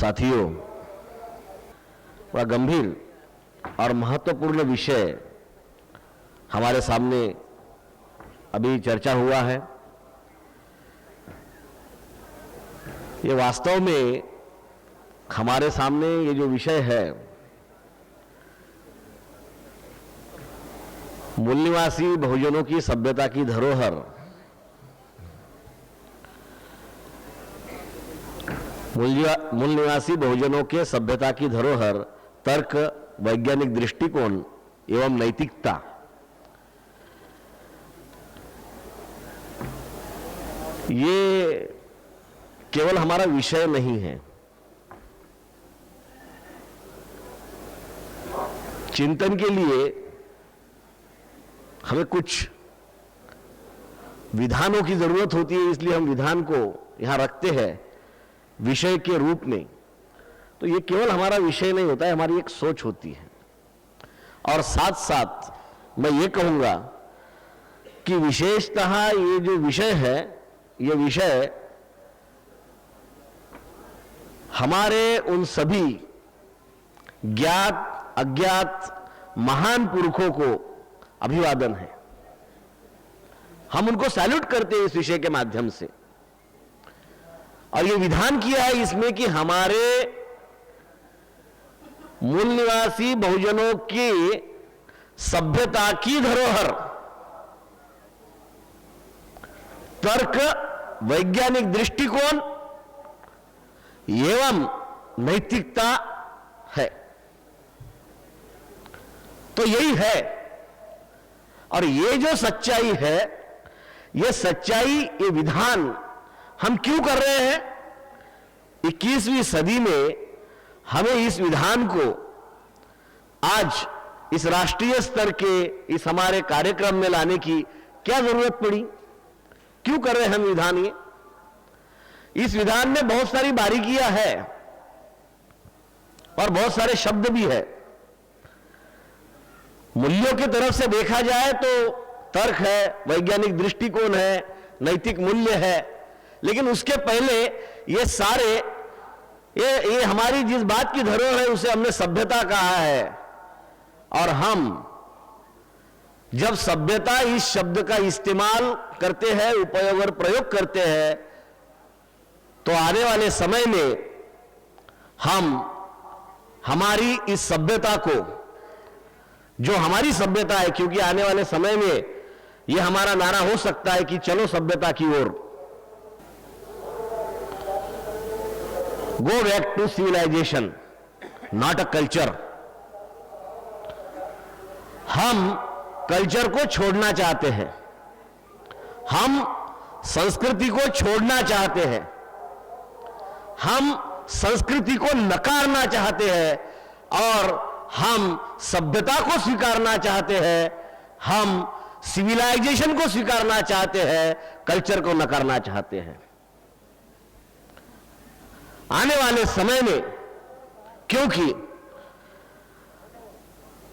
साथियों, बड़ा गंभीर और महत्वपूर्ण विषय हमारे सामने अभी चर्चा हुआ है। ये वास्तव में हमारे सामने ये जो विषय है, मूल निवासी बहुजनों की सभ्यता की धरोहर, मूल निवासी बहुजनों के सभ्यता की धरोहर, तर्क, वैज्ञानिक दृष्टिकोण एवं नैतिकता, ये केवल हमारा विषय नहीं है। चिंतन के लिए हमें कुछ विधानों की जरूरत होती है, इसलिए हम विधान को यहां रखते हैं विषय के रूप में। तो ये केवल हमारा विषय नहीं होता है, हमारी एक सोच होती है। और साथ साथ मैं ये कहूंगा कि विशेषतः ये जो विषय है, ये विषय हमारे उन सभी ज्ञात अज्ञात महान पुरखों को अभिवादन है। हम उनको सैल्यूट करते हैं इस विषय के माध्यम से। और ये विधान किया है इसमें कि हमारे मूल निवासी बहुजनों की सभ्यता की धरोहर तर्क, वैज्ञानिक दृष्टिकोण एवं नैतिकता है। तो यही है। और ये जो सच्चाई है, ये सच्चाई, ये विधान हम क्यों कर रहे हैं? 21वीं सदी में हमें इस विधान को आज इस राष्ट्रीय स्तर के इस हमारे कार्यक्रम में लाने की क्या जरूरत पड़ी? क्यों कर रहे हैं हम विधान? ये इस विधान में बहुत सारी बारीकियां है और बहुत सारे शब्द भी है। मूल्यों की तरफ से देखा जाए तो तर्क है, वैज्ञानिक दृष्टिकोण है, नैतिक मूल्य है, लेकिन उसके पहले ये सारे ये हमारी जिस बात की धरोहर है उसे हमने सभ्यता कहा है। और हम जब सभ्यता इस शब्द का इस्तेमाल करते हैं, उपयोग और प्रयोग करते हैं, तो आने वाले समय में हम हमारी इस सभ्यता को, जो हमारी सभ्यता है, क्योंकि आने वाले समय में यह हमारा नारा हो सकता है कि चलो सभ्यता की ओर, go back to civilisation, not a culture. हम कल्चर को छोड़ना चाहते हैं, हम संस्कृति को छोड़ना चाहते हैं, हम संस्कृति को नकारना चाहते हैं और हम सभ्यता को स्वीकारना चाहते हैं, हम सिविलाइजेशन को स्वीकारना चाहते हैं, कल्चर को नकारना चाहते हैं। आने वाले समय में, क्योंकि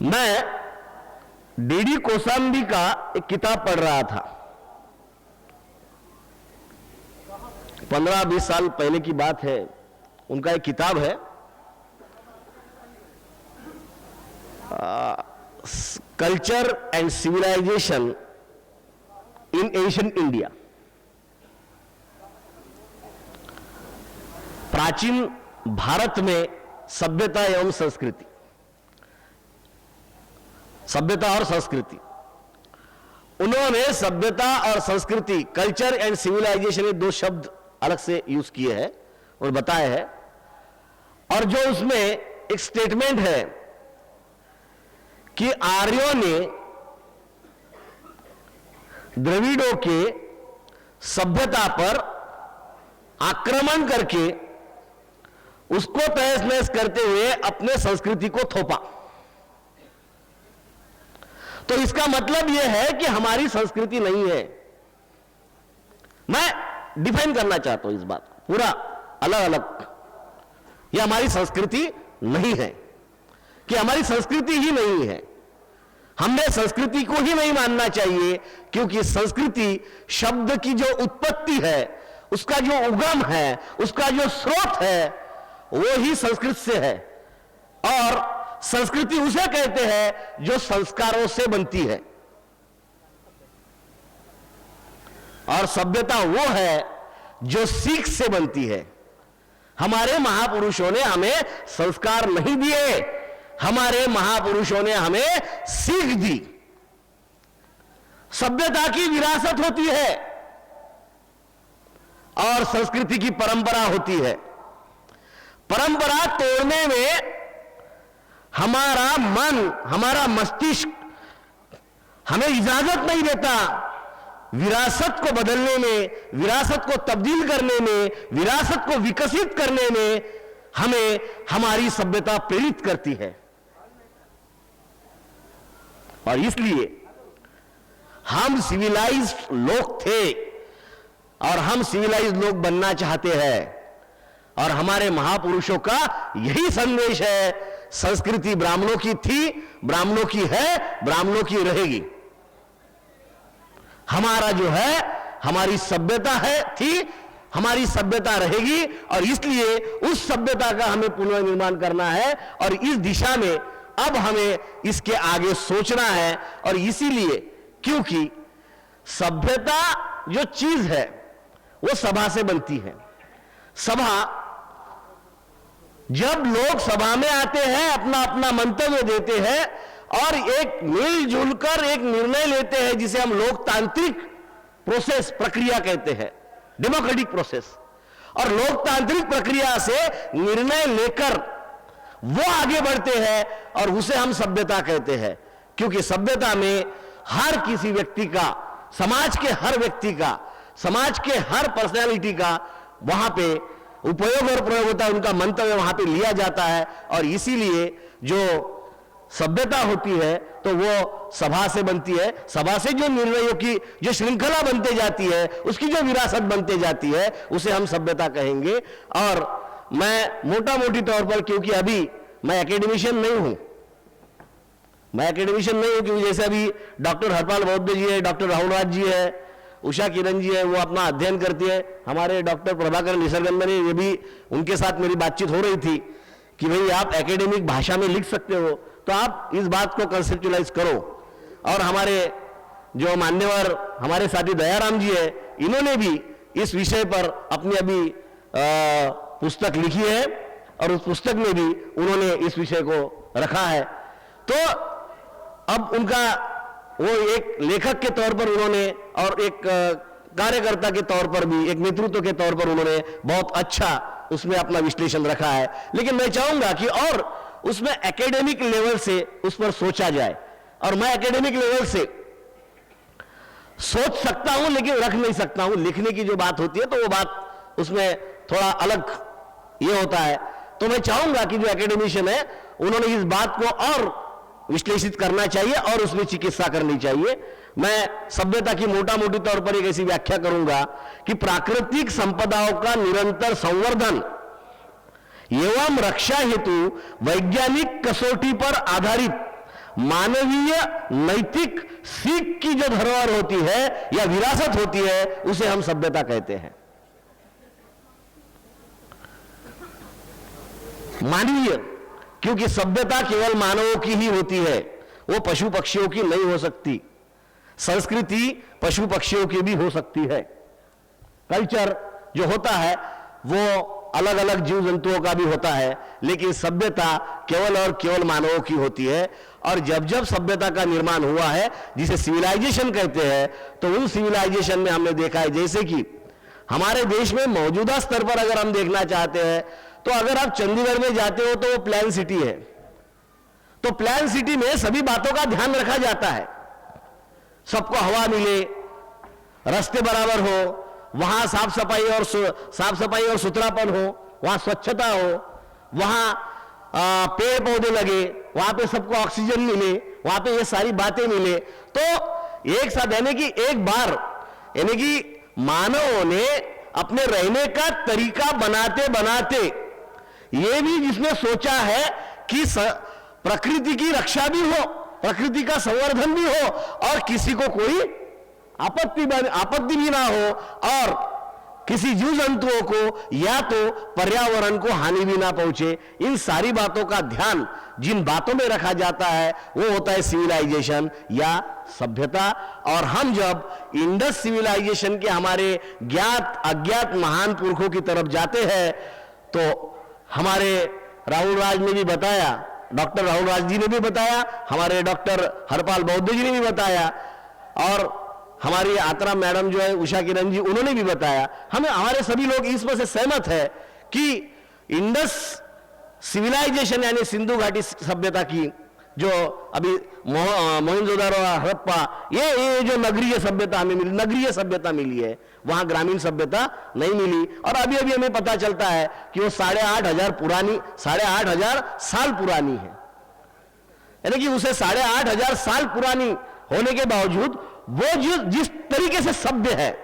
मैं डीडी कोशाम्बी का एक किताब पढ़ रहा था, 15-20 साल पहले की बात है। उनका एक किताब है culture and civilisation in ancient India. प्राचीन भारत में सभ्यता एवं संस्कृति, सभ्यता और संस्कृति। उन्होंने सभ्यता और संस्कृति, कल्चर एंड सिविलाइजेशन, ये दो शब्द अलग से यूज किए हैं और बताए हैं। और जो उसमें एक स्टेटमेंट है कि आर्यों ने द्रविड़ों के सभ्यता पर आक्रमण करके उसको तहस नहस करते हुए अपने संस्कृति को थोपा। तो इसका मतलब यह है कि हमारी संस्कृति नहीं है। मैं डिफाइन करना चाहता हूं इस बात को पूरा अलग अलग। यह हमारी संस्कृति नहीं है, कि हमारी संस्कृति ही नहीं है। हमने संस्कृति को ही नहीं मानना चाहिए, क्योंकि संस्कृति शब्द की जो उत्पत्ति है, उसका जो उगम है, उसका जो स्रोत है, वो ही संस्कृत से है, और संस्कृति उसे कहते हैं जो संस्कारों से बनती है, और सभ्यता वो है जो सीख से बनती है। हमारे महापुरुषों ने हमें संस्कार नहीं दिए, हमारे महापुरुषों ने हमें सीख दी। सभ्यता की विरासत होती है और संस्कृति की परंपरा होती है। परंपरा तोड़ने में हमारा मन, हमारा मस्तिष्क हमें इजाजत नहीं देता। विरासत को बदलने में, विरासत को तब्दील करने में, विरासत को विकसित करने में हमें हमारी सभ्यता प्रेरित करती है। और इसलिए हम सिविलाइज्ड लोग थे और हम सिविलाइज्ड लोग बनना चाहते हैं, और हमारे महापुरुषों का यही संदेश है। संस्कृति ब्राह्मणों की थी, ब्राह्मणों की है, ब्राह्मणों की रहेगी। हमारा जो है, हमारी सभ्यता है, थी, हमारी सभ्यता रहेगी, और इसलिए उस सभ्यता का हमें पुनर्निर्माण करना है, और इस दिशा में अब हमें इसके आगे सोचना है। और इसीलिए, क्योंकि सभ्यता जो चीज है वो सभा से बनती है। सभा, जब लोग सभा में आते हैं, अपना अपना मंतव्य देते हैं और एक मिलजुल कर एक निर्णय लेते हैं, जिसे हम लोकतांत्रिक प्रोसेस, प्रक्रिया कहते हैं, डेमोक्रेटिक प्रोसेस। और लोकतांत्रिक प्रक्रिया से निर्णय लेकर वो आगे बढ़ते हैं, और उसे हम सभ्यता कहते हैं। क्योंकि सभ्यता में हर किसी व्यक्ति का, समाज के हर व्यक्ति का, समाज के हर पर्सनैलिटी का वहां पे उपयोग और प्रयोग होता है, उनका मंतव्य वहां पे लिया जाता है। और इसीलिए जो सभ्यता होती है तो वो सभा से बनती है। सभा से जो निर्णयों की जो श्रृंखला बनते जाती है, उसकी जो विरासत बनते जाती है, उसे हम सभ्यता कहेंगे। और मैं मोटा मोटी तौर पर, क्योंकि अभी मैं एकेडमिशियन नहीं हूं, क्योंकि जैसे अभी डॉक्टर हरपाल बौद्ध जी है, डॉक्टर राहुल राज जी है, उषा किरण जी है, वो अपना अध्ययन करती है। हमारे डॉक्टर प्रभाकर निसर्गंदन, ये भी, उनके साथ मेरी बातचीत हो रही थी कि भाई आप एकेडमिक भाषा में लिख सकते हो, तो आप इस बात को कंसेप्चुअलाइज करो। और हमारे जो मान्यवर हमारे साथी दयाराम जी है, इन्होंने भी इस विषय पर अपनी अभी पुस्तक लिखी है, और उस पुस्तक में भी उन्होंने इस विषय को रखा है। तो अब उनका, वो एक लेखक के तौर पर उन्होंने, और एक कार्यकर्ता के तौर पर भी, एक नेतृत्व के तौर पर उन्होंने बहुत अच्छा उसमें अपना विश्लेषण रखा है। लेकिन मैं चाहूंगा कि और उसमें एकेडमिक लेवल से उस पर सोचा जाए, और मैं एकेडमिक लेवल से सोच सकता हूं लेकिन रख नहीं सकता हूं। लिखने की जो बात होती है तो वो बात उसमें थोड़ा अलग ये होता है। तो मैं चाहूंगा कि जो एकेडमिशियन है, उन्होंने इस बात को और विश्लेषित करना चाहिए और उसमें चिकित्सा करनी चाहिए। मैं सभ्यता की मोटा मोटी तौर पर एक ऐसी व्याख्या करूंगा कि प्राकृतिक संपदाओं का निरंतर संवर्धन एवं रक्षा हेतु वैज्ञानिक कसौटी पर आधारित मानवीय नैतिक सीख की जो धरोहर होती है या विरासत होती है, उसे हम सभ्यता कहते हैं। मानवीय, क्योंकि सभ्यता केवल मानवों की ही होती है, वो पशु पक्षियों की नहीं हो सकती। संस्कृति पशु पक्षियों की भी हो सकती है। कल्चर जो होता है वो अलग अलग जीव जंतुओं का भी होता है, लेकिन सभ्यता केवल और केवल मानवों की होती है। और जब जब सभ्यता का निर्माण हुआ है, जिसे सिविलाइजेशन कहते हैं, तो उन सिविलाइजेशन में हमने देखा है, जैसे कि हमारे देश में मौजूदा स्तर पर अगर हम देखना चाहते हैं, तो अगर आप चंडीगढ़ में जाते हो तो वो प्लान सिटी है। तो प्लान सिटी में सभी बातों का ध्यान रखा जाता है, सबको हवा मिले, रास्ते बराबर हो, वहां साफ सफाई और सुथरापन हो, वहां स्वच्छता हो, वहां पेड़ पौधे लगे, वहां पे सबको ऑक्सीजन मिले, वहां पे ये सारी बातें मिले। तो एक साथ, यानी कि एक बार, यानी कि मानवों ने अपने रहने का तरीका बनाते बनाते ये भी जिसने सोचा है कि प्रकृति की रक्षा भी हो, प्रकृति का संवर्धन भी हो, और किसी को कोई आपत्ति भी ना हो, और किसी जीव जंतुओं को या तो पर्यावरण को हानि भी ना पहुंचे, इन सारी बातों का ध्यान जिन बातों में रखा जाता है वो होता है सिविलाइजेशन या सभ्यता। और हम जब इंडस सिविलाइजेशन के हमारे ज्ञात अज्ञात महान पुरखों की तरफ जाते हैं तो हमारे राहुल राज ने भी बताया, डॉक्टर राहुल राज जी ने भी बताया, हमारे डॉक्टर हरपाल बौद्ध जी ने भी बताया, और हमारी आत्रा मैडम जो है उषा किरण जी उन्होंने भी बताया, हमें हमारे सभी लोग इस पर से सहमत है कि इंडस सिविलाइजेशन यानी सिंधु घाटी सभ्यता की जो अभी मोहनजोदारो और हड़प्पा ये जो नगरीय सभ्यता हमें मिली, नगरीय सभ्यता मिली है, वहां ग्रामीण सभ्यता नहीं मिली। और अभी अभी हमें पता चलता है कि वो 8,500 साल पुरानी है, यानी कि उसे 8,500 साल पुरानी होने के बावजूद वो जिस तरीके से सभ्य है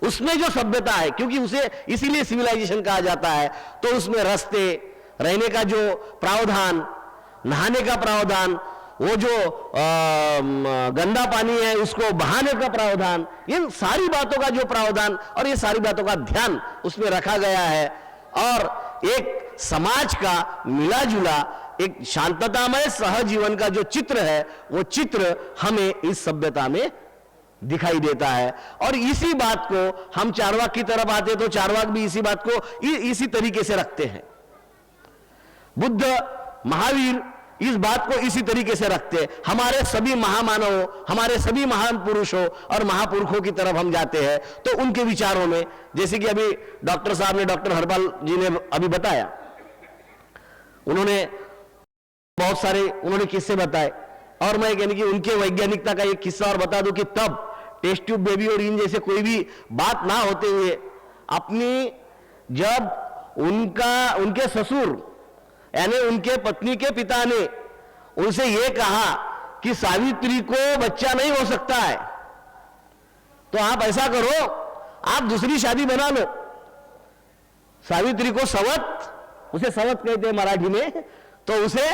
उसमें जो सभ्यता है, क्योंकि उसे इसीलिए सिविलाइजेशन कहा जाता है, तो उसमें रास्ते, रहने का जो प्रावधान, नहाने का प्रावधान, वो जो गंदा पानी है उसको बहाने का प्रावधान, इन सारी बातों का जो प्रावधान और ये सारी बातों का ध्यान उसमें रखा गया है। और एक समाज का मिला जुला एक शांततामय सहजीवन का जो चित्र है वो चित्र हमें इस सभ्यता में दिखाई देता है। और इसी बात को हम चारवाक की तरफ आते तो चारवाक भी इसी बात को इसी तरीके से रखते हैं, बुद्ध महावीर इस बात को इसी तरीके से रखते। हमारे सभी महामानवों, हमारे सभी महान पुरुषों और महापुरुषों की तरफ हम जाते हैं तो उनके विचारों में, जैसे कि अभी डॉक्टर साहब ने, डॉक्टर हरपाल जी ने अभी बताया, उन्होंने बहुत सारे उन्होंने किस्से बताए, और मैं यानी कि उनके वैज्ञानिकता का एक किस्सा और बता दूं कि तब टेस्ट ट्यूब बेबी और इन जैसे कोई भी बात ना होते हुए अपनी, जब उनके ससुर यानी उनके पत्नी के पिता ने उनसे यह कहा कि सावित्री को बच्चा नहीं हो सकता है, तो आप ऐसा करो, आप दूसरी शादी बना लो। सावित्री को सवत, उसे सवत कहते हैं मराठी में, तो उसे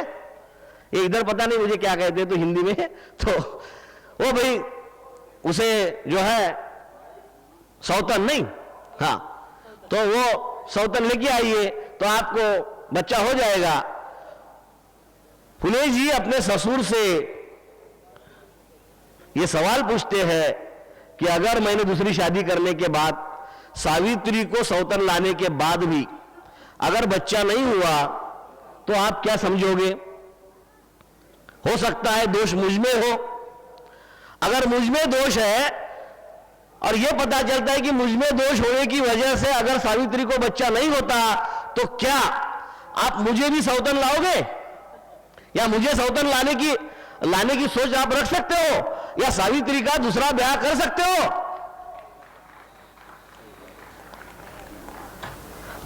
ये इधर पता नहीं मुझे क्या कहते हैं तो हिंदी में, तो वो भाई उसे जो है सौतन नहीं, हाँ, तो वो सौतन लेके आइए तो आपको बच्चा हो जाएगा। फुले जी अपने ससुर से ये सवाल पूछते हैं कि अगर मैंने दूसरी शादी करने के बाद सावित्री को सौतन लाने के बाद भी अगर बच्चा नहीं हुआ तो आप क्या समझोगे? हो सकता है दोष मुझ में हो। अगर मुझ में दोष है और यह पता चलता है कि मुझ में दोष होने की वजह से अगर सावित्री को बच्चा नहीं होता तो क्या आप मुझे भी सौतन लाओगे, या मुझे सौतन लाने की सोच आप रख सकते हो, या सावित्री का दूसरा ब्याह कर सकते हो?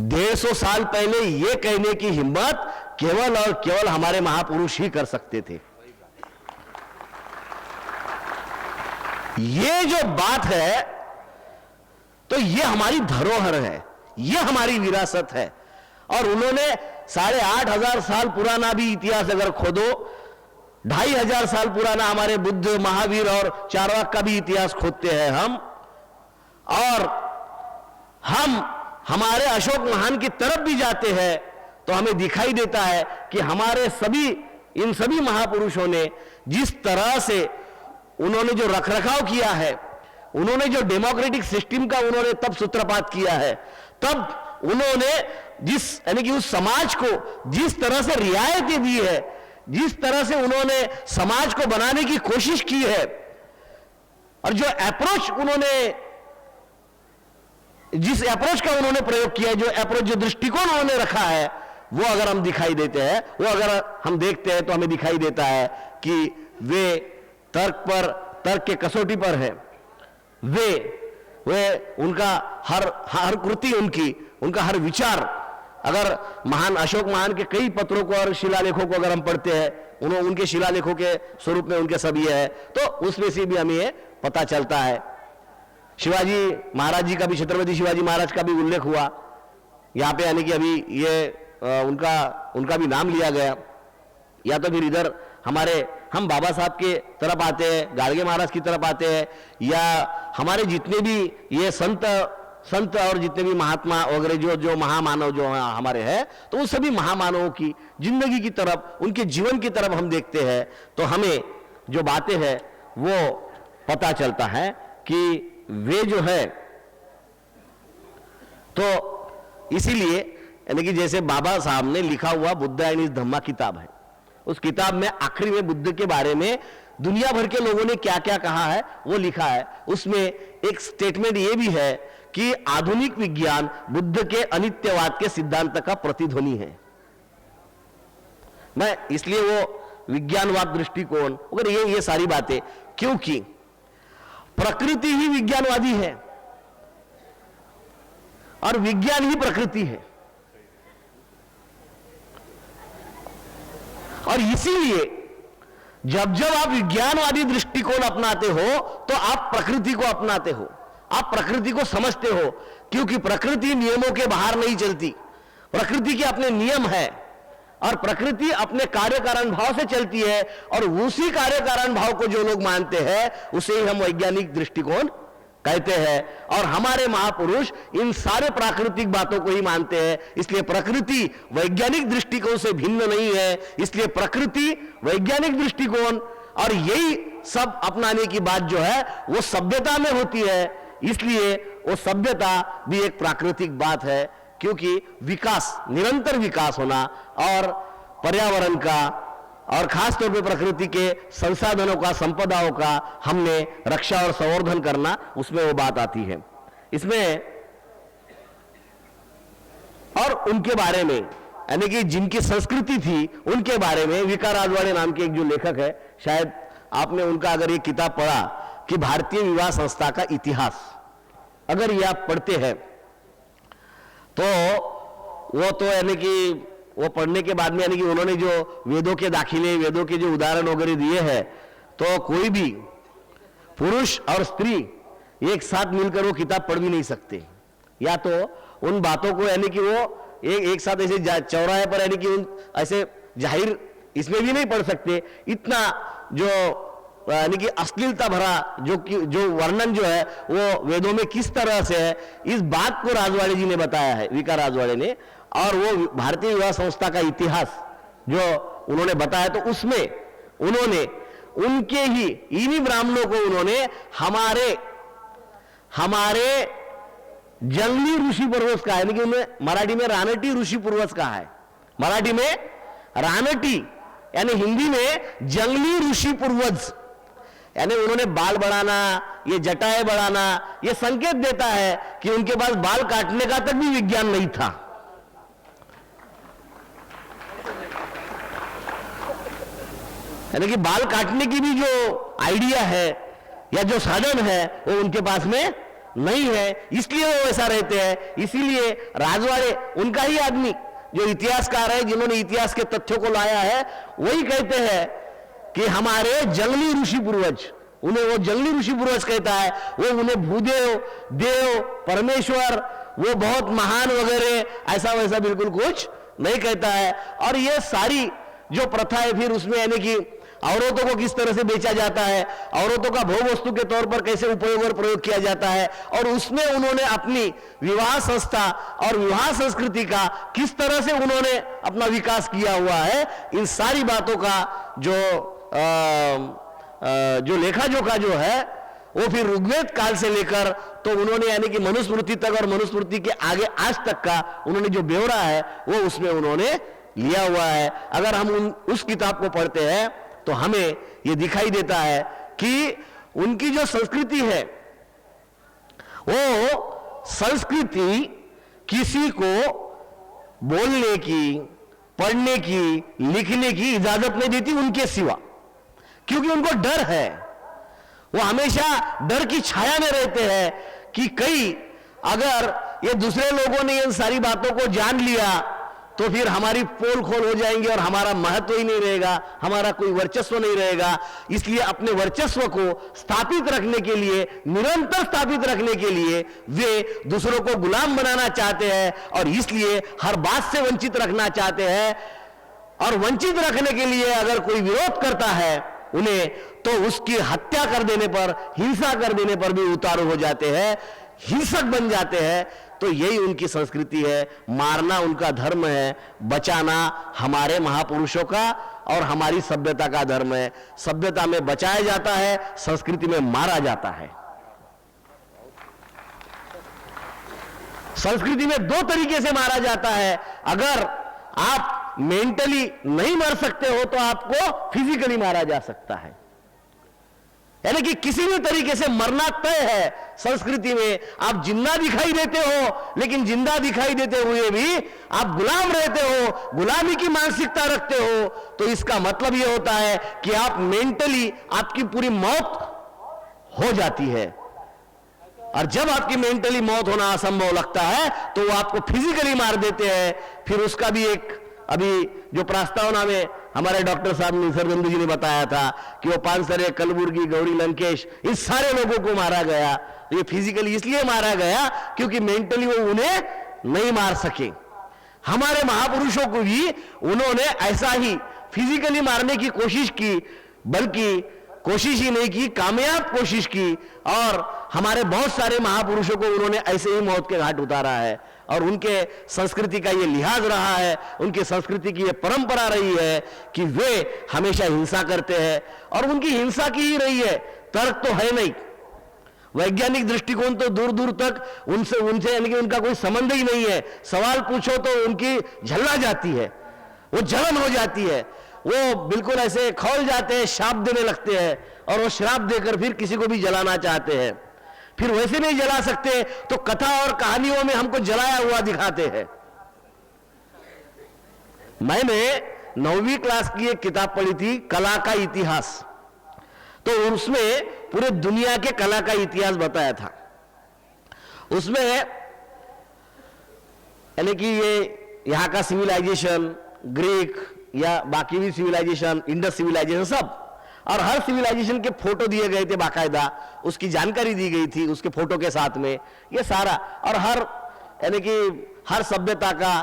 150 साल पहले यह कहने की हिम्मत केवल और केवल हमारे महापुरुष ही कर सकते थे। ये जो बात है तो ये हमारी धरोहर है, ये हमारी विरासत है। और उन्होंने 8,500 साल पुराना भी इतिहास अगर खोदो, 2,500 साल पुराना हमारे बुद्ध, महावीर और चारवाक का भी इतिहास खोदते हैं हम, और हम हमारे अशोक महान की तरफ भी जाते हैं तो हमें दिखाई देता है कि हमारे इन सभी महापुरुषों ने जिस तरह से उन्होंने जो रखरखाव किया है, उन्होंने जो डेमोक्रेटिक सिस्टम का उन्होंने तब सूत्रपात किया है, तब उन्होंने यानी कि उस समाज को जिस तरह से रियायतें दी है, जिस तरह से उन्होंने समाज को बनाने की कोशिश की है, और जो अप्रोच जिस अप्रोच का उन्होंने प्रयोग किया है, जो दृष्टिकोण उन्होंने रखा है, वो अगर हम दिखाई देते हैं, वो अगर हम देखते हैं तो हमें दिखाई देता है कि वे तर्क के कसौटी पर है। वे उनका हर कृति, उनका हर विचार, अगर महान अशोक महान के कई पत्रों को और शिलालेखों को अगर हम पढ़ते हैं, उनके शिलालेखों के स्वरूप में उनके सब ये है, तो उसमें से भी हमें ये पता चलता है। शिवाजी महाराज जी का भी, छत्रपति शिवाजी महाराज का भी उल्लेख हुआ यहाँ पे, यानी कि अभी ये उनका भी नाम लिया गया। या तो फिर इधर हम बाबा साहब के तरफ आते हैं, गाडगे महाराज की तरफ आते हैं, या हमारे जितने भी ये संत संत और जितने भी महात्मा वगैरह जो जो महामानव जो हमारे हैं, तो उन सभी महामानवों की जिंदगी की तरफ, उनके जीवन की तरफ हम देखते हैं तो हमें जो बातें हैं वो पता चलता है कि वे जो है, तो इसीलिए यानी कि जैसे बाबा साहब ने लिखा हुआ बुद्ध एंड हिज धम्मा किताब है, उस किताब में आखिरी में बुद्ध के बारे में दुनिया भर के लोगों ने क्या क्या कहा है वो लिखा है। उसमें एक स्टेटमेंट ये भी है कि आधुनिक विज्ञान बुद्ध के अनित्यवाद के सिद्धांत का प्रतिध्वनि है। मैं इसलिए वो विज्ञानवाद दृष्टिकोण वगैरह ये सारी बातें, क्योंकि प्रकृति ही विज्ञानवादी है और विज्ञान ही प्रकृति है, और इसीलिए जब जब आप विज्ञानवादी दृष्टिकोण अपनाते हो तो आप प्रकृति को अपनाते हो, आप प्रकृति को समझते हो, क्योंकि प्रकृति नियमों के बाहर नहीं चलती, प्रकृति के अपने नियम है और प्रकृति अपने कार्य कारण भाव से चलती है, और उसी कार्य कारण भाव को जो लोग मानते हैं उसे ही हम वैज्ञानिक दृष्टिकोण कहते हैं। और हमारे महापुरुष इन सारे प्राकृतिक बातों को ही मानते हैं, इसलिए प्रकृति वैज्ञानिक दृष्टिकोण से भिन्न नहीं है, इसलिए प्रकृति वैज्ञानिक दृष्टिकोण और यही सब अपनाने की बात जो है वो सभ्यता में होती है, इसलिए वो सभ्यता भी एक प्राकृतिक बात है, क्योंकि विकास, निरंतर विकास होना और पर्यावरण का और खास तौर पे प्रकृति के संसाधनों का, संपदाओं का हमने रक्षा और संवर्धन करना, उसमें वो बात आती है। इसमें और उनके बारे में, यानी कि जिनकी संस्कृति थी उनके बारे में विका राजवाड़े नाम के एक जो लेखक है, शायद आपने उनका अगर ये किताब पढ़ा कि भारतीय विवाह संस्था का इतिहास, अगर ये आप पढ़ते हैं तो वो तो यानी कि वो पढ़ने के बाद में यानी कि उन्होंने जो वेदों के दाखिले, वेदों के जो उदाहरण वगैरह दिए हैं, तो कोई भी पुरुष और स्त्री एक साथ मिलकर वो किताब पढ़ भी नहीं सकते, या तो उन बातों को यानी कि वो एक साथ ऐसे चौराहे पर यानी कि उन ऐसे जाहिर इसमें भी नहीं पढ़ सकते। इतना जो यानी कि अश्लीलता भरा जो वर्णन जो है वो वेदों में किस तरह से है, इस बात को राजवाड़े जी ने बताया है, विका राजवाड़े ने, और वो भारतीय विवाह संस्था का इतिहास जो उन्होंने बताया, तो उसमें उन्होंने उनके ही इन्हीं ब्राह्मणों को उन्होंने हमारे जंगली ऋषि पूर्वज कहा है, यानी कि उन्हें मराठी में रानटी ऋषि पूर्वज कहा है, मराठी में रानटी यानी हिंदी में जंगली ऋषि पूर्वज, यानी उन्होंने बाल बढ़ाना, ये जटाएं बढ़ाना, ये संकेत देता है कि उनके पास बाल काटने का तक भी विज्ञान नहीं था। यानी कि बाल काटने की भी जो आइडिया है या जो साधन है वो उनके पास में नहीं है, इसलिए वो वैसा रहते हैं। इसीलिए राजवाड़े उनका ही आदमी जो इतिहासकार है, जिन्होंने इतिहास के तथ्यों को लाया है, वही कहते हैं कि हमारे जंगली ऋषि पूर्वज, उन्हें वो जंगली ऋषि पूर्वज कहता है, वो उन्हें भूदेव, देव, परमेश्वर, वो बहुत महान वगैरह ऐसा वैसा बिल्कुल कुछ नहीं कहता है। और ये सारी जो प्रथा है फिर उसमें यानी कि औरतों को किस तरह से बेचा जाता है, औरतों का भोग वस्तु के तौर पर कैसे उपयोग और प्रयोग किया जाता है, और उसमें उन्होंने अपनी विवाह संस्था और विवाह संस्कृति का किस तरह से उन्होंने अपना विकास किया हुआ है, इन सारी बातों का जो लेखा जोखा जो है वो फिर ऋग्वेद काल से लेकर तो उन्होंने यानी कि मनुस्मृति तक और मनुस्मृति के आगे आज तक का उन्होंने जो ब्यौरा है वो उसमें उन्होंने लिया हुआ है। अगर हम उस किताब को पढ़ते हैं तो हमें यह दिखाई देता है कि उनकी जो संस्कृति है वो संस्कृति किसी को बोलने की, पढ़ने की, लिखने की इजाजत नहीं देती उनके सिवा, क्योंकि उनको डर है, वो हमेशा डर की छाया में रहते हैं कि कहीं अगर ये दूसरे लोगों ने इन सारी बातों को जान लिया तो फिर हमारी पोल खोल हो जाएंगे और हमारा महत्व ही नहीं रहेगा, हमारा कोई वर्चस्व नहीं रहेगा। इसलिए अपने वर्चस्व को स्थापित रखने के लिए, निरंतर स्थापित रखने के लिए वे दूसरों को गुलाम बनाना चाहते हैं और इसलिए हर बात से वंचित रखना चाहते हैं। और वंचित रखने के लिए अगर कोई विरोध करता है उन्हें, तो उसकी हत्या कर देने पर, हिंसा कर देने पर भी उतारू हो जाते हैं। हिंसक बन जाते हैं, तो यही उनकी संस्कृति है। मारना उनका धर्म है, बचाना हमारे महापुरुषों का और हमारी सभ्यता का धर्म है। सभ्यता में बचाया जाता है, संस्कृति में मारा जाता है। संस्कृति में दो तरीके से मारा जाता है। अगर आप मेंटली नहीं मर सकते हो तो आपको फिजिकली मारा जा सकता है, यानी कि किसी भी तरीके से मरना तय है। संस्कृति में आप जिंदा दिखाई देते हो, लेकिन जिंदा दिखाई देते हुए भी आप गुलाम रहते हो, गुलामी की मानसिकता रखते हो, तो इसका मतलब यह होता है कि आप मेंटली आपकी पूरी मौत हो जाती है। और जब आपकी मेंटली मौत होना असंभव लगता है तो वो आपको फिजिकली मार देते हैं। फिर उसका भी एक अभी जो प्रस्तावना में हमारे डॉक्टर साहब निसर्गेंदु जी ने बताया था कि वो पानसरे, कलबुर्गी, गौरी लंकेश, इन सारे लोगों को मारा गया। ये फिजिकली इसलिए मारा गया क्योंकि मेंटली वो उन्हें नहीं मार सके। हमारे महापुरुषों को भी उन्होंने ऐसा ही फिजिकली मारने की कोशिश की, बल्कि कोशिश ही नहीं की, कामयाब कोशिश की। और हमारे बहुत सारे महापुरुषों को उन्होंने ऐसे ही मौत के घाट उतारा है। और उनके संस्कृति का ये लिहाज रहा है, उनकी संस्कृति की ये परंपरा रही है कि वे हमेशा हिंसा करते हैं, और उनकी हिंसा की ही रही है, तर्क तो है नहीं। वैज्ञानिक दृष्टिकोण तो दूर दूर तक उनसे यानी कि उनका कोई संबंध ही नहीं है। सवाल पूछो तो उनकी झल्ला जाती है, वो जलन हो जाती है, वो बिल्कुल ऐसे खौल जाते हैं, श्राप देने लगते हैं, और वो श्राप देकर फिर किसी को भी जलाना चाहते हैं। फिर वैसे नहीं जला सकते तो कथा और कहानियों में हमको जलाया हुआ दिखाते हैं। मैंने 9वीं क्लास की एक किताब पढ़ी थी, कला का इतिहास। तो उसमें पूरे दुनिया के कला का इतिहास बताया था। उसमें यानी कि ये यहां का सिविलाइजेशन, ग्रीक या बाकी भी सिविलाइजेशन, इंडस सिविलाइजेशन, सब, और हर सिविलाइजेशन के फोटो दिए गए थे बाकायदा, उसकी जानकारी दी गई थी उसके फोटो के साथ में, ये सारा। और हर यानी कि हर सभ्यता का,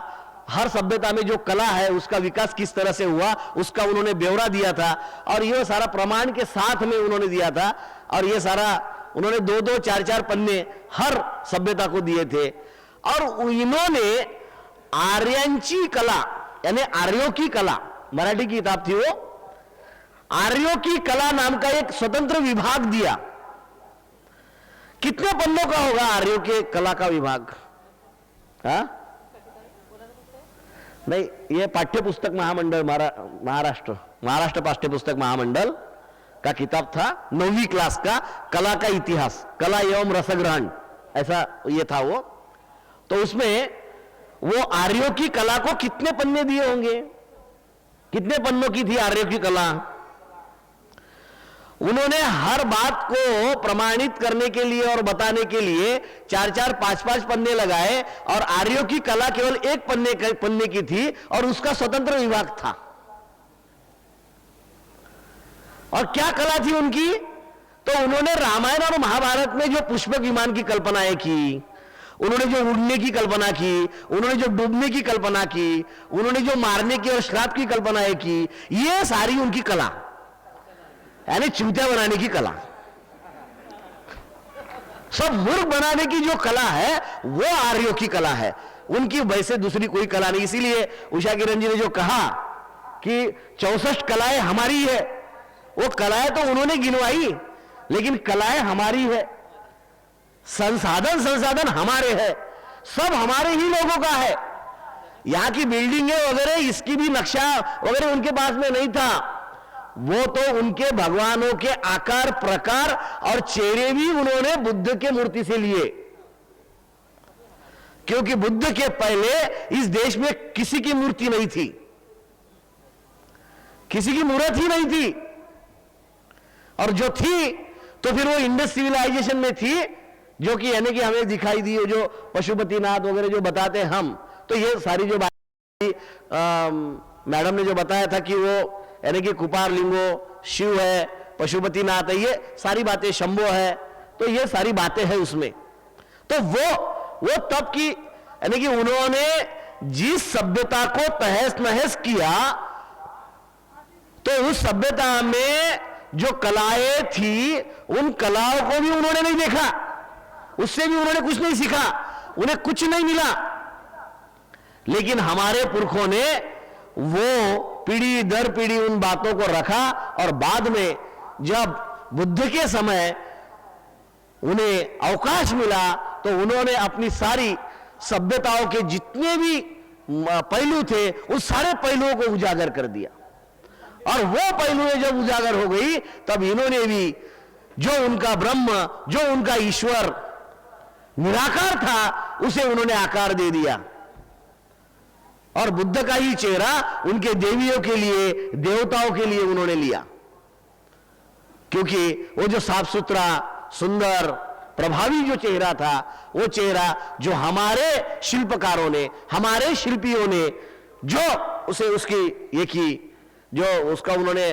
हर सभ्यता में जो कला है उसका विकास किस तरह से हुआ उसका उन्होंने ब्यौरा दिया था, और ये सारा प्रमाण के साथ में उन्होंने दिया था। और ये सारा उन्होंने 2-2, 4-4 पन्ने हर सभ्यता को दिए थे। और इन्होंने आर्यांची कला यानी आर्यों की कला, मराठी की किताब थी वो, आर्यों की कला नाम का एक स्वतंत्र विभाग दिया। कितने पन्नों का होगा आर्यों के कला का विभाग? हाँ नहीं, ये पाठ्य पुस्तक महामंडल महाराष्ट्र पाठ्य पुस्तक महामंडल का किताब था, 9वीं क्लास का, कला का इतिहास, कला एवं रसग्रहण, ऐसा ये था वो। तो उसमें वो आर्यों की कला को कितने पन्ने दिए होंगे, कितने पन्नों की थी आर्यों की कला। उन्होंने हर बात को प्रमाणित करने के लिए और बताने के लिए 4-4, 5-5 पन्ने लगाए, और आर्यों की कला केवल एक पन्ने की थी, और उसका स्वतंत्र विभाग था। और क्या कला थी उनकी? तो उन्होंने रामायण और महाभारत में जो पुष्पक विमान की कल्पनाएं की, उन्होंने जो उड़ने की कल्पना की, उन्होंने जो डूबने की कल्पना की, उन्होंने जो मारने की और श्राप की कल्पनाएं की, ये सारी उनकी कला, यानी चूतिया बनाने की कला, सब मूर्ख बनाने की जो कला है वो आर्यों की कला है। उनकी वैसे दूसरी कोई कला नहीं। इसीलिए उषा किरण जी ने जो कहा कि 64 कलाएं हमारी है, वो कलाएं तो उन्होंने गिनवाई, लेकिन कलाएं हमारी है, संसाधन हमारे हैं, सब हमारे ही लोगों का है। यहां की बिल्डिंगें वगैरह, इसकी भी नक्शा वगैरह उनके पास में नहीं था, वो तो उनके भगवानों के आकार, प्रकार और चेहरे भी उन्होंने बुद्ध के मूर्ति से लिए, क्योंकि बुद्ध के पहले इस देश में किसी की मूर्ति नहीं थी, किसी की मूर्त ही नहीं थी। और जो थी तो फिर वो इंडस सिविलाइजेशन में थी, जो कि यानी कि हमें दिखाई दी, जो पशुपतिनाथ वगैरह जो बताते हैं हम, तो ये सारी जो बात मैडम ने जो बताया था कि वो यानी कि कुपार लिंगो शिव है, पशुपतिनाथ है, ये सारी बातें शंभो है, तो ये सारी बातें हैं उसमें। तो वो तब की यानी कि उन्होंने जिस सभ्यता को तहस नहस किया, तो उस सभ्यता में जो कलाएं थी उन कलाओं को भी उन्होंने नहीं देखा, उससे भी उन्होंने कुछ नहीं सीखा, उन्हें कुछ नहीं मिला। लेकिन हमारे पुरखों ने वो पीढ़ी दर पीढ़ी उन बातों को रखा, और बाद में जब बुद्ध के समय उन्हें अवकाश मिला तो उन्होंने अपनी सारी सभ्यताओं के जितने भी पहलू थे उस सारे पहलुओं को उजागर कर दिया। और वो पहलुएं जब उजागर हो गई तब इन्होंने भी जो उनका ब्रह्म, जो उनका ईश्वर निराकार था, उसे उन्होंने आकार दे दिया। और बुद्ध का ही चेहरा उनके देवियों के लिए, देवताओं के लिए उन्होंने लिया, क्योंकि वो जो साफ सुथरा, सुंदर, प्रभावी जो चेहरा था, वो चेहरा जो हमारे शिल्पकारों ने, हमारे शिल्पियों ने जो उसे उसकी ये की, जो उसका उन्होंने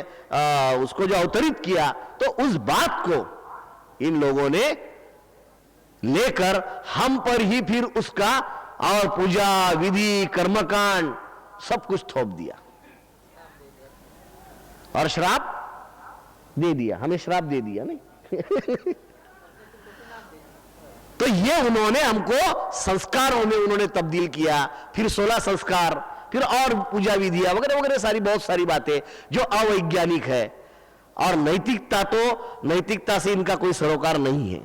उसको जो अवतरित किया, तो उस बात को इन लोगों ने लेकर हम पर ही फिर उसका और पूजा विधि, कर्मकांड सब कुछ थोप दिया और श्राप दे दिया, हमें श्राप दे दिया नहीं। तो ये उन्होंने हमको संस्कारों में उन्होंने तब्दील किया, फिर 16 संस्कार, फिर और पूजा विधियां वगैरह वगैरह सारी बहुत सारी बातें जो अवैज्ञानिक है। और नैतिकता, तो नैतिकता से इनका कोई सरोकार नहीं है।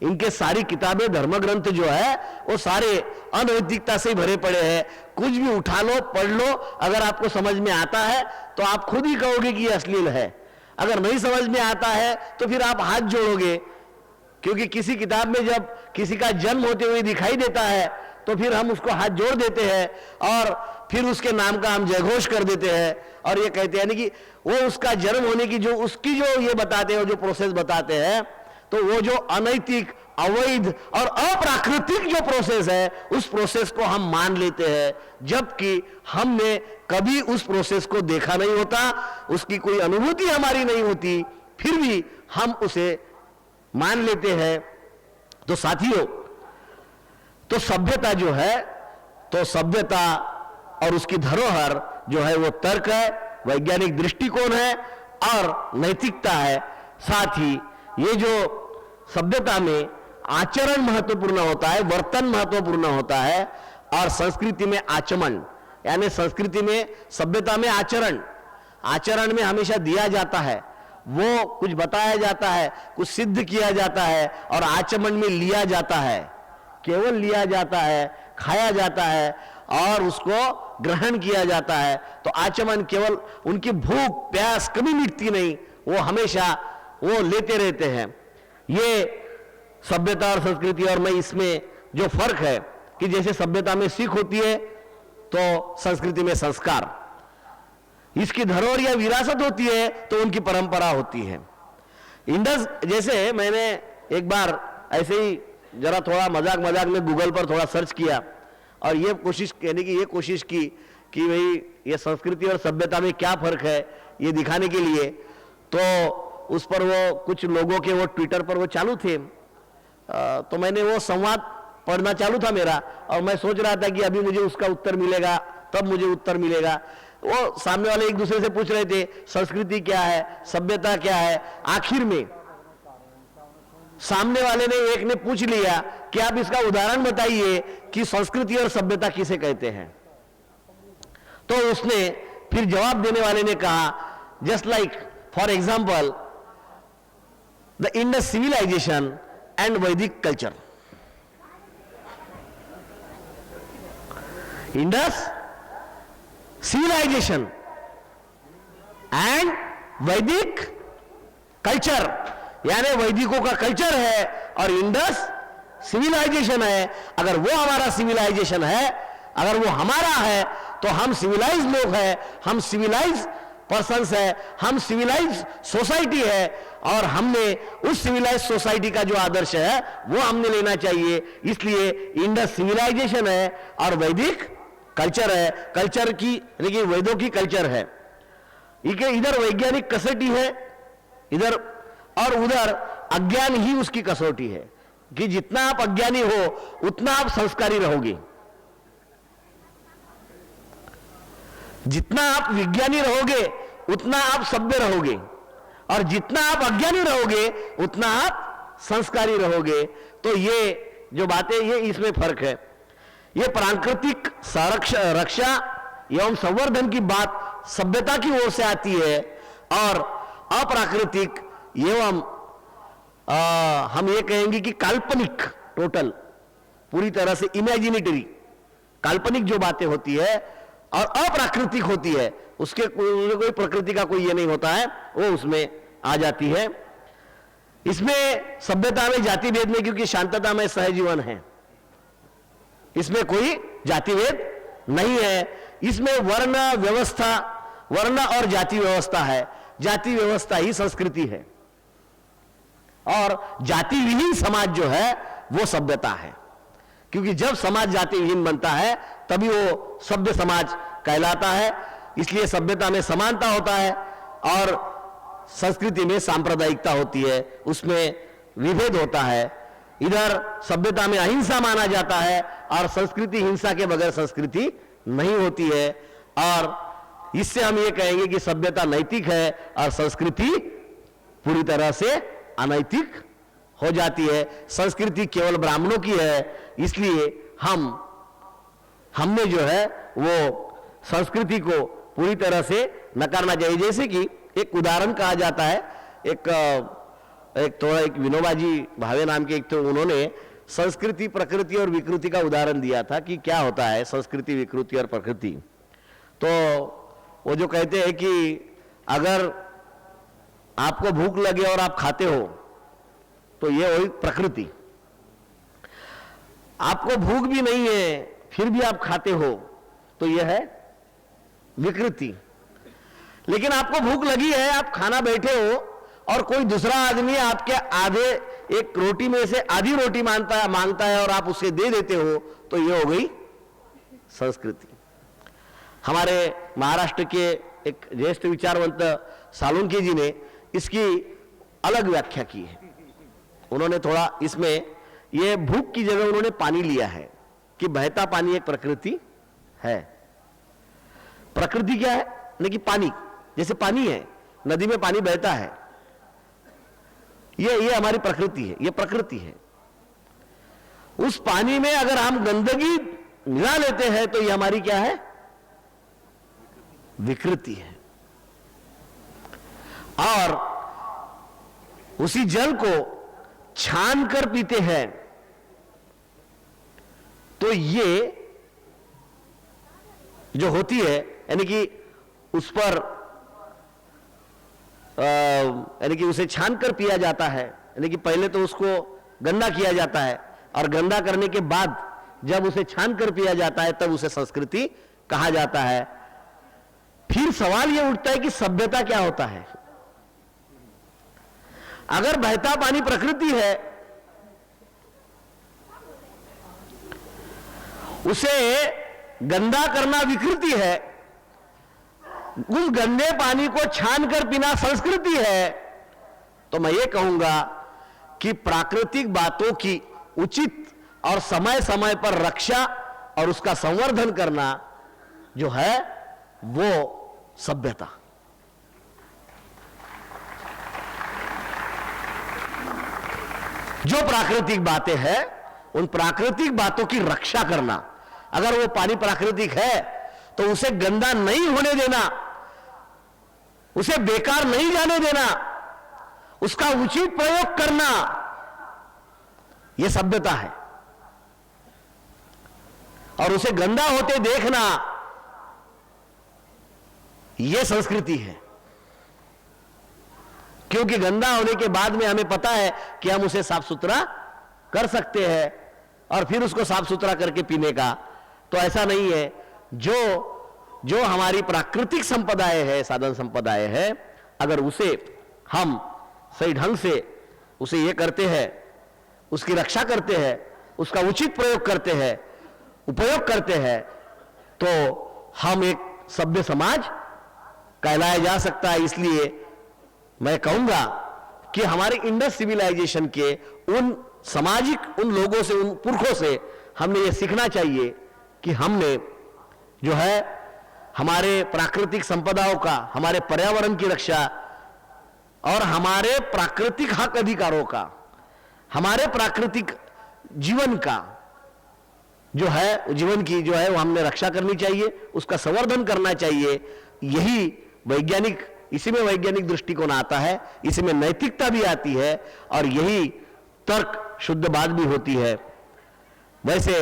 इनके सारी किताबें, धर्म ग्रंथ जो है वो सारे अनैतिकता से भरे पड़े हैं। कुछ भी उठा लो, पढ़ लो, अगर आपको समझ में आता है तो आप खुद ही कहोगे कि अश्लील है। अगर नहीं समझ में आता है तो फिर आप हाथ जोड़ोगे, क्योंकि किसी किताब में जब किसी का जन्म होते हुए दिखाई देता है तो फिर हम उसको हाथ जोड़ देते हैं और फिर उसके नाम का हम जयघोष कर देते हैं और ये कहते हैं कि वो उसका जन्म होने की जो उसकी जो ये बताते हैं, जो प्रोसेस बताते हैं, तो वो जो अनैतिक, अवैध और अप्राकृतिक जो प्रोसेस है, उस प्रोसेस को हम मान लेते हैं, जबकि हमने कभी उस प्रोसेस को देखा नहीं होता, उसकी कोई अनुभूति हमारी नहीं होती, फिर भी हम उसे मान लेते हैं। तो साथियों, तो सभ्यता जो है, तो सभ्यता और उसकी धरोहर जो है वो तर्क है, वैज्ञानिक दृष्टिकोण है और नैतिकता है। साथ ही ये जो सभ्यता में आचरण महत्वपूर्ण होता है, वर्तन महत्वपूर्ण होता है, और संस्कृति में आचमन, यानी संस्कृति में, सभ्यता में आचरण, आचरण में हमेशा दिया जाता है, वो कुछ बताया जाता है, कुछ सिद्ध किया जाता है, और आचमन में लिया जाता है, केवल लिया जाता है, खाया जाता है और उसको ग्रहण किया जाता है। तो आचमन केवल, उनकी भूख प्यास कभी मिटती नहीं, वो हमेशा वो लेते रहते हैं। ये सभ्यता और संस्कृति, और मैं इसमें जो फर्क है कि जैसे सभ्यता में सीख होती है तो संस्कृति में संस्कार, इसकी धरोहर या विरासत होती है तो उनकी परंपरा होती है। इंडस, जैसे मैंने एक बार ऐसे ही जरा थोड़ा मजाक में गूगल पर थोड़ा सर्च किया और ये कोशिश, यानी कि ये कोशिश की कि भाई ये संस्कृति और सभ्यता में क्या फर्क है ये दिखाने के लिए, तो उस पर वो कुछ लोगों के वो ट्विटर पर वो चालू थे, तो मैंने वो संवाद पढ़ना चालू था मेरा, और मैं सोच रहा था कि अभी मुझे उसका उत्तर मिलेगा, तब मुझे उत्तर मिलेगा। वो सामने वाले एक दूसरे से पूछ रहे थे संस्कृति क्या है, सभ्यता क्या है। आखिर में सामने वाले ने, एक ने पूछ लिया कि आप इसका उदाहरण बताइए कि संस्कृति और सभ्यता किसे कहते हैं। तो उसने फिर जवाब देने वाले ने कहा, just like for example the Indus civilisation and Vedic culture. Indus civilisation and Vedic culture, यानी वैदिकों का कल्चर है और इंडस सिविलाइजेशन है। अगर वो हमारा सिविलाइजेशन है, अगर वो हमारा है, तो हम सिविलाइज लोग हैं, हम सिविलाइज पर्सन्स है, हम सिविलाइज सोसाइटी है, और हमने उस सिविलाइज सोसाइटी का जो आदर्श है वो हमने लेना चाहिए। इसलिए इंडस सिविलाइजेशन है और वैदिक कल्चर है। कल्चर की, लेकिन वेदों की कल्चर है। इधर वैज्ञानिक कसौटी है, इधर, और उधर अज्ञान ही उसकी कसौटी है कि जितना आप अज्ञानी हो उतना आप संस्कारी रहोगे, जितना आप विज्ञानी रहोगे उतना आप सभ्य रहोगे, और जितना आप अज्ञानी रहोगे उतना आप संस्कारी रहोगे, तो ये जो बातें, ये इसमें फर्क है। ये प्राकृतिक रक्षा एवं संवर्धन की बात सभ्यता की ओर से आती है, और अप्राकृतिक एवं हम ये कहेंगे कि काल्पनिक, टोटल पूरी तरह से इमेजिनेटरी, काल्पनिक जो बातें होती है और अप्राकृतिक होती है, उसके कोई प्रकृति का कोई ये नहीं होता है, वो उसमें आ जाती है। इसमें सभ्यता में जाति भेद नहीं, क्योंकि शांतता में सहजीवन है, इसमें कोई जाति भेद नहीं है। इसमें वर्ण व्यवस्था, वर्ण और जाति व्यवस्था है, जाति व्यवस्था ही संस्कृति है, और जाति विहीन समाज जो है वो सभ्यता है। क्योंकि जब समाज जाति विहीन बनता है तभी वो सभ्य समाज कहलाता है। इसलिए सभ्यता में समानता होता है और संस्कृति में सांप्रदायिकता होती है, उसमें विभेद होता है। इधर सभ्यता में अहिंसा माना जाता है और संस्कृति, हिंसा के बगैर संस्कृति नहीं होती है। और इससे हम ये कहेंगे कि सभ्यता नैतिक है और संस्कृति पूरी तरह से अनैतिक हो जाती है। संस्कृति केवल ब्राह्मणों की है, इसलिए हमने जो है वो संस्कृति को पूरी तरह से नकारना चाहिए। जैसे कि एक उदाहरण कहा जाता है, एक विनोबा जी भावे नाम के एक, तो उन्होंने संस्कृति, प्रकृति और विकृति का उदाहरण दिया था कि क्या होता है संस्कृति, विकृति और प्रकृति। तो वो जो कहते हैं कि अगर आपको भूख लगे और आप खाते हो तो ये वही प्रकृति, आपको भूख भी नहीं है फिर भी आप खाते हो तो यह है विकृति। लेकिन आपको भूख लगी है, आप खाना बैठे हो और कोई दूसरा आदमी आपके आधे एक रोटी में से आधी रोटी मांगता है और आप उसे दे देते हो, तो यह हो गई संस्कृति। हमारे महाराष्ट्र के एक ज्येष्ठ विचारवंत सालुंके जी ने इसकी अलग व्याख्या की है। उन्होंने थोड़ा इसमें ये भूख की जगह उन्होंने पानी लिया है कि बहता पानी एक प्रकृति है। प्रकृति क्या है? नहीं कि पानी, जैसे पानी है, नदी में पानी बहता है, ये हमारी प्रकृति है, ये प्रकृति है। उस पानी में अगर हम गंदगी मिला लेते हैं तो ये हमारी क्या है? विकृति है। और उसी जल को छान कर पीते हैं तो ये जो होती है, यानी कि उस पर यानी कि उसे छान कर पिया जाता है, यानी कि पहले तो उसको गंदा किया जाता है और गंदा करने के बाद जब उसे छान कर पिया जाता है तब उसे संस्कृति कहा जाता है। फिर सवाल यह उठता है कि सभ्यता क्या होता है? अगर बहता पानी प्रकृति है, उसे गंदा करना विकृति है, उस गंदे पानी को छान कर पीना संस्कृति है, तो मैं ये कहूंगा कि प्राकृतिक बातों की उचित और समय समय पर रक्षा और उसका संवर्धन करना जो है वो सभ्यता। जो प्राकृतिक बातें हैं उन प्राकृतिक बातों की रक्षा करना, अगर वो पानी प्राकृतिक है तो उसे गंदा नहीं होने देना, उसे बेकार नहीं जाने देना, उसका उचित प्रयोग करना, यह सभ्यता है। और उसे गंदा होते देखना यह संस्कृति है। क्योंकि गंदा होने के बाद में हमें पता है कि हम उसे साफ सुथरा कर सकते हैं और फिर उसको साफ सुथरा करके पीने का। तो ऐसा नहीं है। जो हमारी प्राकृतिक संपदाएं है, साधन संपदाएं है, अगर उसे हम सही ढंग से उसे ये करते हैं, उसकी रक्षा करते हैं, उसका उचित प्रयोग करते हैं, उपयोग करते हैं, तो हम एक सभ्य समाज कहलाया जा सकता है। इसलिए मैं कहूंगा कि हमारे इंडस सिविलाइजेशन के उन सामाजिक उन लोगों से, उन पुरखों से हमने ये सीखना चाहिए कि हमने जो है हमारे प्राकृतिक संपदाओं का, हमारे पर्यावरण की रक्षा और हमारे प्राकृतिक हक अधिकारों का हमारे प्राकृतिक जीवन का जो है, जीवन की जो है वो हमने रक्षा करनी चाहिए, उसका संवर्धन करना चाहिए। यही वैज्ञानिक, इसी में वैज्ञानिक दृष्टिकोण आता है, इसी में नैतिकता भी आती है और यही तर्क शुद्ध बात भी होती है। वैसे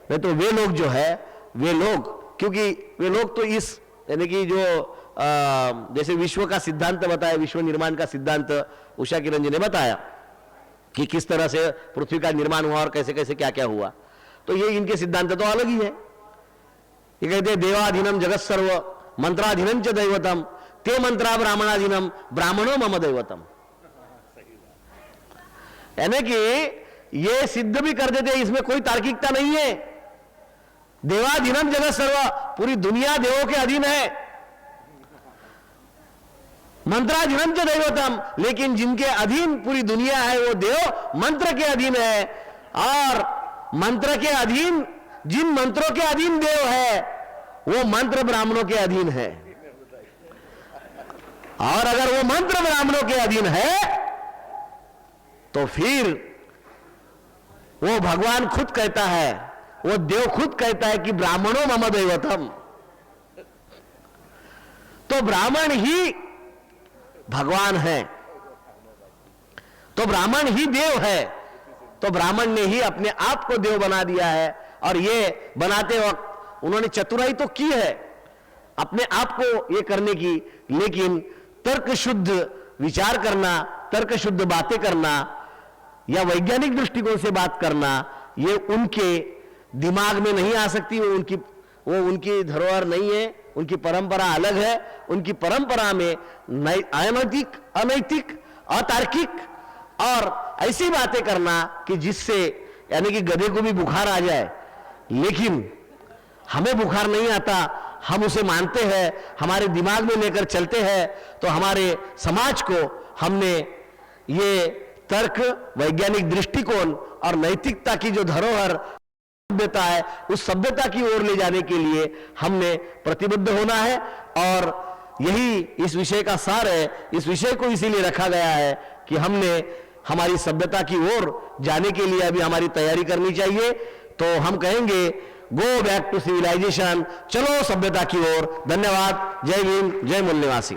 नहीं तो वे लोग जो है, वे लोग, क्योंकि वे लोग तो इस यानी कि जो जैसे विश्व का सिद्धांत बताया, विश्व निर्माण का सिद्धांत उषा किरण जी ने बताया कि किस तरह से पृथ्वी का निर्माण हुआ और कैसे कैसे क्या क्या हुआ, तो ये इनके सिद्धांत तो अलग ही है। ये कहते हैं देवाधीनम जगत सर्व मंत्राधीनम च दैवतम ते मंत्रा ब्राह्मणाधीनम ब्राह्मणो मम दैवतम। यानी कि ये सिद्ध भी कर देते, इसमें कोई तार्किकता नहीं है। देवाधीनम जगत सर्व, पूरी दुनिया देवों के अधीन है। मंत्राधीनम च दैवतम, लेकिन जिनके अधीन पूरी दुनिया है वो देव मंत्र के अधीन है, और मंत्र के अधीन, जिन मंत्रों के अधीन देव है वो मंत्र ब्राह्मणों के अधीन है। और अगर वो मंत्र ब्राह्मणों के अधीन है तो फिर वो भगवान खुद कहता है, वो देव खुद कहता है कि ब्राह्मणों मम दैवतम। तो ब्राह्मण ही भगवान है, तो ब्राह्मण ही देव है, तो ब्राह्मण ने ही अपने आप को देव बना दिया है। और ये बनाते वक्त उन्होंने चतुराई तो की है अपने आप को ये करने की, लेकिन तर्क शुद्ध विचार करना, तर्क शुद्ध बातें करना या वैज्ञानिक दृष्टिकोण से बात करना, ये उनके दिमाग में नहीं आ सकती। वो उनकी धरोहर नहीं है, उनकी परंपरा अलग है। उनकी परंपरा में अनैतिक, अनैतिक, अतार्किक और ऐसी बातें करना कि जिससे यानी कि गधे को भी बुखार आ जाए, लेकिन हमें बुखार नहीं आता, हम उसे मानते हैं, हमारे दिमाग में लेकर चलते हैं। तो हमारे समाज को हमने ये तर्क, वैज्ञानिक दृष्टिकोण और नैतिकता की जो धरोहर सभ्यता है, उस सभ्यता की ओर ले जाने के लिए हमने प्रतिबद्ध होना है। और यही इस विषय का सार है। इस विषय को इसीलिए रखा गया है कि हमने हमारी सभ्यता की ओर जाने के लिए अभी हमारी तैयारी करनी चाहिए। तो हम कहेंगे गो बैक टू सिविलाइजेशन, चलो सभ्यता की ओर। धन्यवाद। जय भीम, जय मूल निवासी।